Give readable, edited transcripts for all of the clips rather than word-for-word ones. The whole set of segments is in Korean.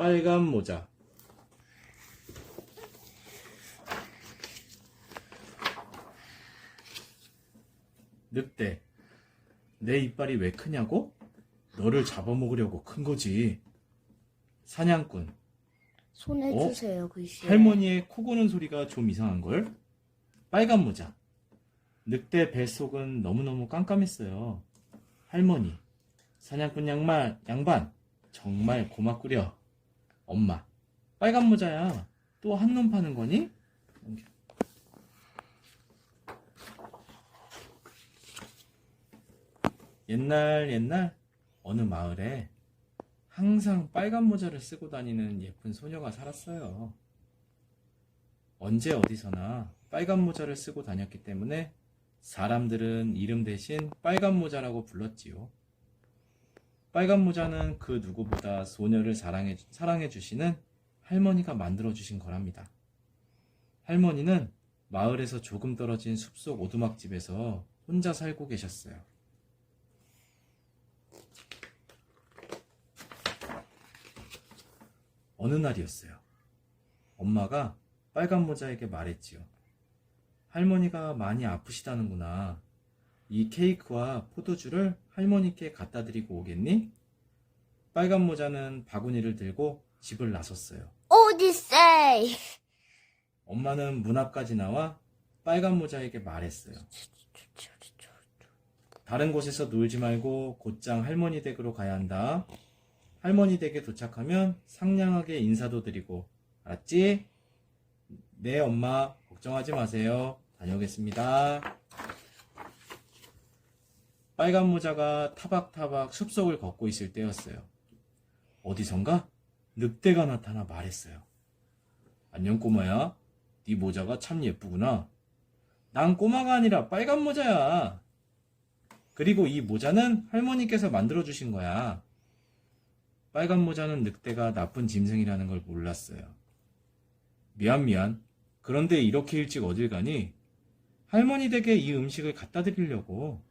빨간 모자. 늑대, 내 이빨이 왜 크냐고? 너를 잡아먹으려고 큰 거지. 사냥꾼, 손 해주세요, 글씨. 할머니의 코 고는 소리가 좀 이상한걸? 빨간 모자, 늑대 뱃속은 너무너무 깜깜했어요. 할머니, 사냥꾼 양반, 정말 고맙구려. 엄마, 빨간 모자야, 또 한눈 파는 거니? 옛날 어느 마을에 항상 빨간 모자를 쓰고 다니는 예쁜 소녀가 살았어요. 언제 어디서나 빨간 모자를 쓰고 다녔기 때문에 사람들은 이름 대신 빨간 모자라고 불렀지요. 빨간 모자는 그 누구보다 소녀를 사랑해 주시는 할머니가 만들어 주신 거랍니다. 할머니는 마을에서 조금 떨어진 숲속 오두막집에서 혼자 살고 계셨어요. 어느 날이었어요. 엄마가 빨간 모자에게 말했지요. 할머니가 많이 아프시다는구나. 이 케이크와 포도주를 할머니께 갖다 드리고 오겠니? 빨간 모자는 바구니를 들고 집을 나섰어요. 오디세이! 엄마는 문 앞까지 나와 빨간 모자에게 말했어요. 다른 곳에서 놀지 말고 곧장 할머니 댁으로 가야 한다. 할머니 댁에 도착하면 상냥하게 인사도 드리고, 알았지? 네, 엄마, 걱정하지 마세요. 다녀오겠습니다. 빨간 모자가 타박타박 숲속을 걷고 있을 때였어요. 어디선가 늑대가 나타나 말했어요. 안녕 꼬마야, 네 모자가 참 예쁘구나. 난 꼬마가 아니라 빨간 모자야. 그리고 이 모자는 할머니께서 만들어주신 거야. 빨간 모자는 늑대가 나쁜 짐승이라는 걸 몰랐어요. 미안. 그런데 이렇게 일찍 어딜 가니? 할머니 댁에 이 음식을 갖다 드리려고.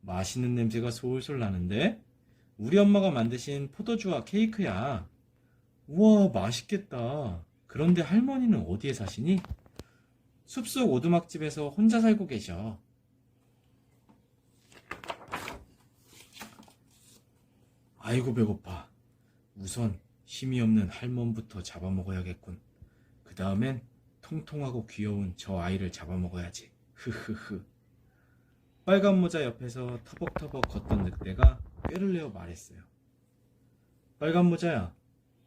맛있는 냄새가 솔솔 나는데? 우리 엄마가 만드신 포도주와 케이크야. 우와, 맛있겠다. 그런데 할머니는 어디에 사시니? 숲속 오두막집에서 혼자 살고 계셔. 아이고 배고파. 우선 힘이 없는 할멈부터 잡아먹어야겠군. 그 다음엔 통통하고 귀여운 저 아이를 잡아먹어야지. 흐흐흐. 빨간 모자 옆에서 터벅터벅 걷던 늑대가 꾀를 내어 말했어요. 빨간 모자야,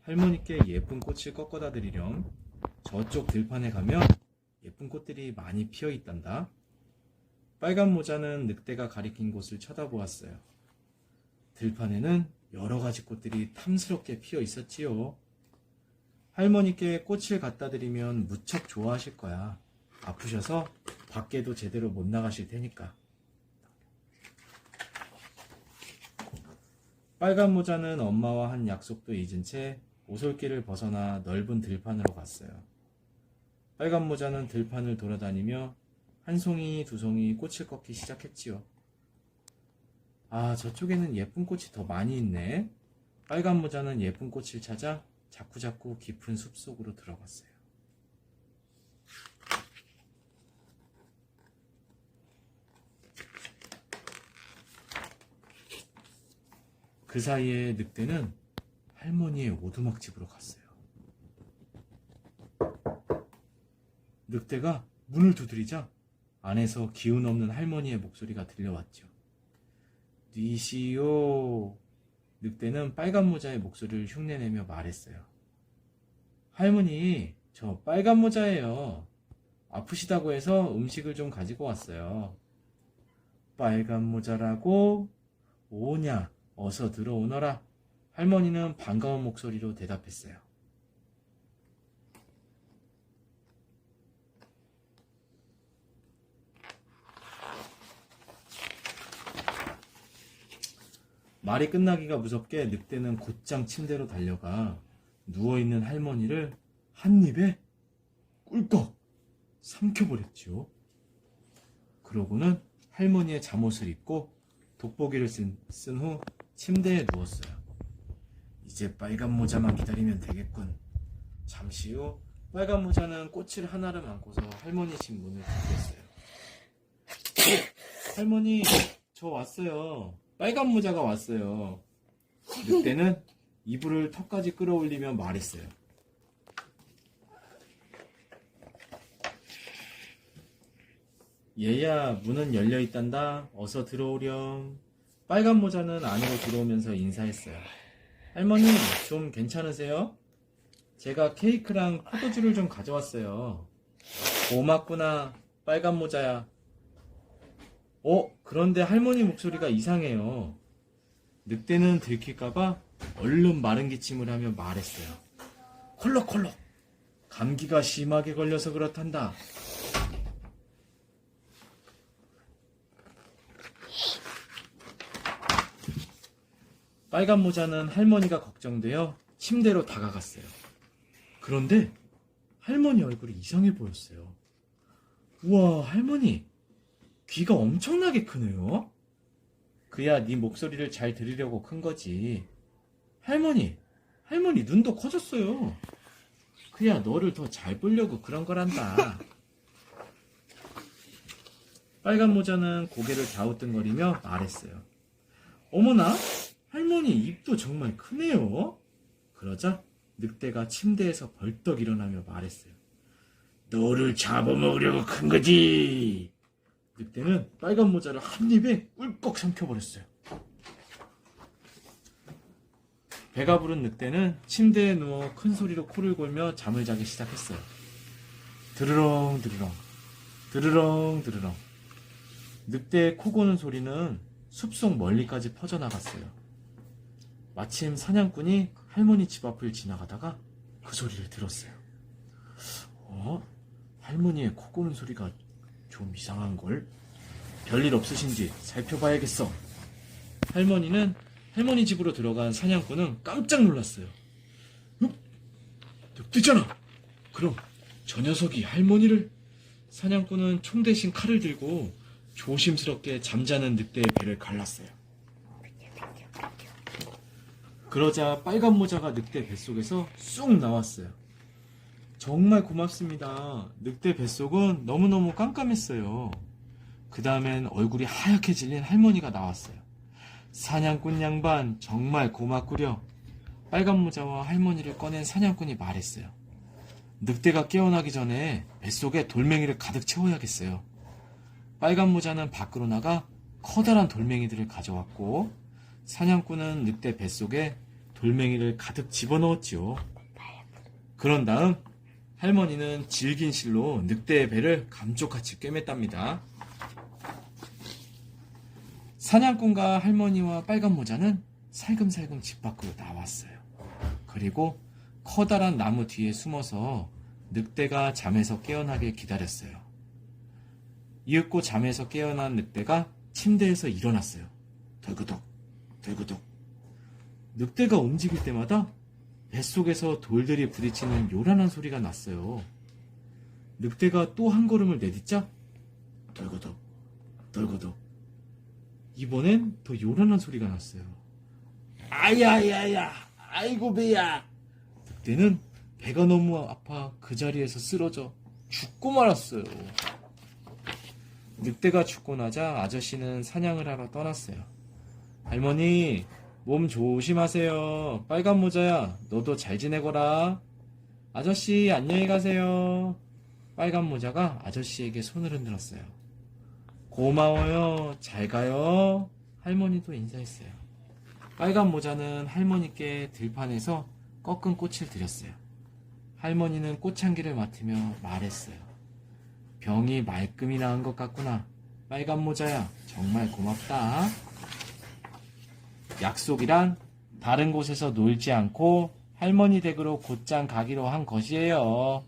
할머니께 예쁜 꽃을 꺾어다 드리렴. 저쪽 들판에 가면 예쁜 꽃들이 많이 피어 있단다. 빨간 모자는 늑대가 가리킨 곳을 쳐다보았어요. 들판에는 여러 가지 꽃들이 탐스럽게 피어 있었지요. 할머니께 꽃을 갖다 드리면 무척 좋아하실 거야. 아프셔서 밖에도 제대로 못 나가실 테니까. 빨간 모자는 엄마와 한 약속도 잊은 채 오솔길을 벗어나 넓은 들판으로 갔어요. 빨간 모자는 들판을 돌아다니며 한 송이 두 송이 꽃을 꺾기 시작했지요. 아, 저쪽에는 예쁜 꽃이 더 많이 있네. 빨간 모자는 예쁜 꽃을 찾아 자꾸자꾸 깊은 숲속으로 들어갔어요. 그 사이에 늑대는 할머니의 오두막집으로 갔어요. 늑대가 문을 두드리자 안에서 기운 없는 할머니의 목소리가 들려왔죠. 니시오. 늑대는 빨간 모자의 목소리를 흉내내며 말했어요. 할머니, 저 빨간 모자예요. 아프시다고 해서 음식을 좀 가지고 왔어요. 빨간 모자라고? 오냐, 어서 들어오너라. 할머니는 반가운 목소리로 대답했어요. 말이 끝나기가 무섭게 늑대는 곧장 침대로 달려가 누워있는 할머니를 한 입에 꿀꺽 삼켜버렸지요. 그러고는 할머니의 잠옷을 입고 돋보기를 쓴 후 침대에 누웠어요. 이제 빨간 모자만 기다리면 되겠군. 잠시 후 빨간 모자는 꽃을 하나를 안고서 할머니 집 문을 닫겠어요. 할머니, 저 왔어요. 빨간 모자가 왔어요. 늑대는 이불을 턱까지 끌어올리며 말했어요. 얘야, 문은 열려있단다. 어서 들어오렴. 빨간 모자는 안으로 들어오면서 인사했어요. 할머니, 좀 괜찮으세요? 제가 케이크랑 포도주를 좀 가져왔어요. 고맙구나, 빨간 모자야. 그런데 할머니 목소리가 이상해요. 늑대는 들킬까봐 얼른 마른 기침을 하며 말했어요. 콜록콜록. 감기가 심하게 걸려서 그렇단다. 빨간 모자는 할머니가 걱정되어 침대로 다가갔어요. 그런데 할머니 얼굴이 이상해 보였어요. 우와, 할머니, 귀가 엄청나게 크네요. 그야 네 목소리를 잘 들으려고 큰 거지. 할머니 눈도 커졌어요. 그야 너를 더 잘 보려고 그런 거란다. 빨간 모자는 고개를 갸우뚱거리며 말했어요. 어머나, 할머니 입도 정말 크네요. 그러자 늑대가 침대에서 벌떡 일어나며 말했어요. 너를 잡아먹으려고 큰 거지. 늑대는 빨간 모자를 한 입에 꿀꺽 삼켜버렸어요. 배가 부른 늑대는 침대에 누워 큰 소리로 코를 골며 잠을 자기 시작했어요. 드르렁 드르렁 드르렁 드르렁. 늑대의 코 고는 소리는 숲속 멀리까지 퍼져나갔어요. 마침 사냥꾼이 할머니 집 앞을 지나가다가 그 소리를 들었어요. 할머니의 코 고는 소리가 좀 이상한걸? 별일 없으신지 살펴봐야겠어. 할머니 집으로 들어간 사냥꾼은 깜짝 놀랐어요. 늑대잖아. 그럼 저 녀석이 할머니를... 사냥꾼은 총 대신 칼을 들고 조심스럽게 잠자는 늑대의 배를 갈랐어요. 그러자 빨간 모자가 늑대 뱃속에서 쑥 나왔어요. 정말 고맙습니다. 늑대 뱃속은 너무너무 깜깜했어요. 그 다음엔 얼굴이 하얗게 질린 할머니가 나왔어요. 사냥꾼 양반 정말 고맙구려. 빨간 모자와 할머니를 꺼낸 사냥꾼이 말했어요. 늑대가 깨어나기 전에 뱃속에 돌멩이를 가득 채워야겠어요. 빨간 모자는 밖으로 나가 커다란 돌멩이들을 가져왔고 사냥꾼은 늑대 뱃속에 돌멩이를 가득 집어넣었지요. 그런 다음 할머니는 질긴 실로 늑대의 배를 감쪽같이 꿰맸답니다. 사냥꾼과 할머니와 빨간 모자는 살금살금 집 밖으로 나왔어요. 그리고 커다란 나무 뒤에 숨어서 늑대가 잠에서 깨어나길 기다렸어요. 이윽고 잠에서 깨어난 늑대가 침대에서 일어났어요. 덜그덕, 덜그덕. 늑대가 움직일 때마다 뱃속에서 돌들이 부딪히는 요란한 소리가 났어요. 늑대가 또 한 걸음을 내딛자 덜그덕, 덜그덕. 이번엔 더 요란한 소리가 났어요. 아야야야, 아이고 배야. 늑대는 배가 너무 아파 그 자리에서 쓰러져 죽고 말았어요. 늑대가 죽고 나자 아저씨는 사냥을 하러 떠났어요. 할머니, 몸 조심하세요. 빨간 모자야, 너도 잘 지내거라. 아저씨, 안녕히 가세요. 빨간 모자가 아저씨에게 손을 흔들었어요. 고마워요. 잘 가요. 할머니도 인사했어요. 빨간 모자는 할머니께 들판에서 꺾은 꽃을 드렸어요. 할머니는 꽃향기를 맡으며 말했어요. 병이 말끔히 나은 것 같구나. 빨간 모자야, 정말 고맙다. 약속이란 다른 곳에서 놀지 않고 할머니 댁으로 곧장 가기로 한 것이에요.